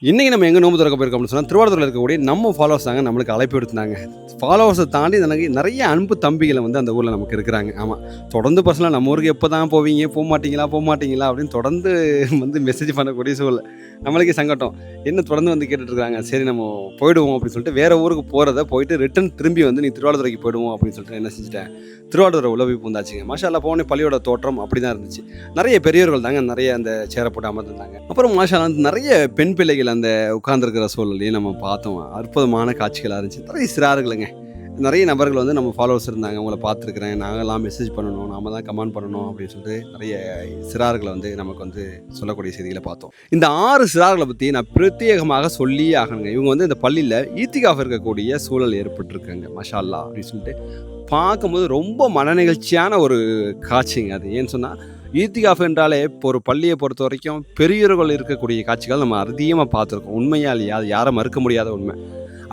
இன்றைக்கி நம்ம எங்கே நோம்பு திறக்க போயிருக்கோம் அப்படின்னு சொன்னால் திருவாரூரில் இருக்கக்கூடிய நம்ம ஃபாலோவர்ஸ் தாங்க நம்மளுக்கு அழைப்பு எடுத்தாங்க. ஃபாலோவர்ஸை தாண்டி எனக்கு நிறைய அன்பு தம்பிகளை வந்து அந்த ஊரில் நமக்கு இருக்கிறாங்க. ஆமாம், தொடர்ந்து பர்சனலாக நம்ம ஊருக்கு எப்போ தான் போவீங்க, போக மாட்டீங்களா அப்படின்னு தொடர்ந்து வந்து மெசேஜ் பண்ணக்கூடிய சூழல். நம்மளுக்கே சங்கடம், என்ன தொடர்ந்து வந்து கேட்டுட்ருக்காங்க. சரி நம்ம போயிடுவோம் அப்படின்னு சொல்லிட்டு வேறு ஊருக்கு போயிட்டு ரிட்டன் திரும்பி வந்து நீ திருவாரூரைக்கு போயிடுவோம் அப்படின்னு சொல்லிட்டு என்ன செஞ்சுட்டேன், திருவாரூரை உழவி பூந்தாச்சுங்க. மாஷால்லா போனே பள்ளியோட தோற்றம் அப்படி தான் இருந்துச்சு. நிறைய பெரியவர்கள் தாங்க நிறைய அந்த சேரை போட்டு அமர்ந்திருந்தாங்க. அப்புறம் மாஷால்லா நிறைய பெண் பிள்ளைகள் அந்த உட்கார்ந்துருக்கிற சூழலையும் நம்ம பார்த்தோம். அற்புதமான காட்சிகளாக இருந்துச்சு. நிறைய சிறார்களுங்க, நிறைய நபர்கள் வந்து நம்ம ஃபாலோவர்ஸ் இருந்தாங்க. அவங்கள பார்த்துருக்குறேன், நாங்கள்லாம் மெசேஜ் பண்ணணும், நாம தான் கமெண்ட் பண்ணணும் அப்படின்னு சொல்லிட்டு நிறைய சிறார்களை வந்து நமக்கு வந்து சொல்லக்கூடிய செய்திகளை பார்த்தோம். இந்த 6 சிறார்களை பற்றி நான் பிரத்யேகமாக சொல்லியே ஆகணுங்க. இவங்க வந்து இந்த பள்ளியில் ஈத்திகாஃப் இருக்கக்கூடிய சூழல் ஏற்பட்டிருக்காங்க. மஷா அல்லாஹ் அப்படின்னு சொல்லிட்டு பார்க்கும்போது ரொம்ப மனநிகழ்ச்சியான ஒரு காட்சிங்க அது. ஏன்னு சொன்னால் ஈத்திகாஃப் என்றாலே இப்போ ஒரு பள்ளியை பொறுத்த வரைக்கும் பெரியவர்கள் இருக்கக்கூடிய காட்சிகள் நம்ம அதிகமாக பார்த்துருக்கோம். உண்மையா இல்லையா? அது யாரை மறுக்க முடியாத உண்மை.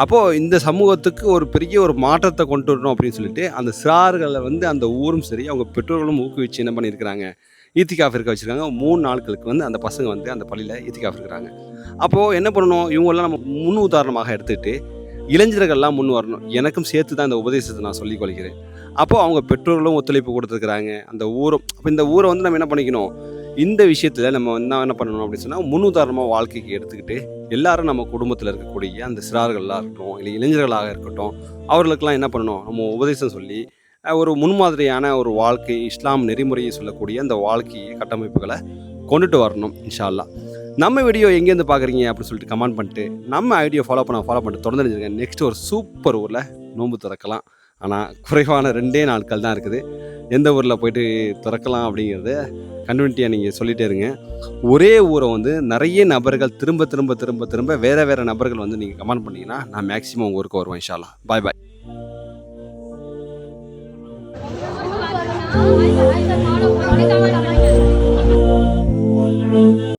அப்போது இந்த சமூகத்துக்கு ஒரு பெரிய ஒரு மாற்றத்தை கொண்டு வரணும் அப்படின்னு சொல்லிட்டு அந்த சிறார்களை வந்து அந்த ஊரும் சரி அவங்க பெற்றோர்களும் ஊக்குவிச்சு என்ன பண்ணியிருக்கிறாங்க, ஈத்திகாஃப் இருக்க வச்சுருக்காங்க. 3 நாட்களுக்கு வந்து அந்த பசங்க வந்து அந்த பள்ளியில் ஈத்திகாஃப் இருக்கிறாங்க. அப்போது என்ன பண்ணணும், இவங்கெல்லாம் நம்ம முன் உதாரணமாக எடுத்துக்கிட்டு இளைஞர்கள்லாம் முன் வரணும். எனக்கும் சேர்த்து தான் இந்த உபதேசத்தை நான் சொல்லிக் கொள்கிறேன். அப்போது அவங்க பெற்றோர்களும் ஒத்துழைப்பு கொடுத்துருக்குறாங்க, அந்த ஊரும். அப்போ இந்த ஊரை வந்து நம்ம என்ன பண்ணிக்கணும், இந்த விஷயத்தில் நம்ம என்ன பண்ணணும் அப்படின்னு சொன்னால் முன் உதாரணமாக வாழ்க்கைக்கு எடுத்துக்கிட்டு எல்லாரும் நம்ம குடும்பத்தில் இருக்கக்கூடிய அந்த சிறார்களாக இருக்கட்டும், இல்லை இளைஞர்களாக இருக்கட்டும், அவர்களுக்கெல்லாம் என்ன பண்ணணும், நம்ம உபதேசம் சொல்லி ஒரு முன்மாதிரியான ஒரு வாழ்க்கை, இஸ்லாம் நெறிமுறையை சொல்லக்கூடிய அந்த வாழ்க்கை கட்டமைப்புகளை கொண்டுட்டு வரணும் இன்ஷா அல்லாஹ். நம்ம வீடியோ எங்கேருந்து பார்க்குறீங்க அப்படின்னு சொல்லிட்டு கமெண்ட் பண்ணிட்டு நம்ம ஐடியோ ஃபாலோ பண்ணிட்டு தொடர்ந்து நினைச்சிருக்கேன். நெக்ஸ்ட் ஒரு சூப்பர் ஊரில் நோன்பு திறக்கலாம். ஆனால் குறைவான 2 நாட்கள் தான் இருக்குது. எந்த ஊரில் போயிட்டு திறக்கலாம் அப்படிங்கிறத கன்வென்ட்டியாக நீங்கள் சொல்லிகிட்டே இருங்க. ஒரே ஊரை வந்து நிறைய நபர்கள் திரும்ப திரும்ப திரும்ப திரும்ப வேறு நபர்கள் வந்து நீங்கள் கமெண்ட் பண்ணிங்கன்னா நான் மேக்ஸிமம் உங்கள் ஊருக்கு வருவேன் இன்ஷா அல்லாஹ். பாய் பாய்.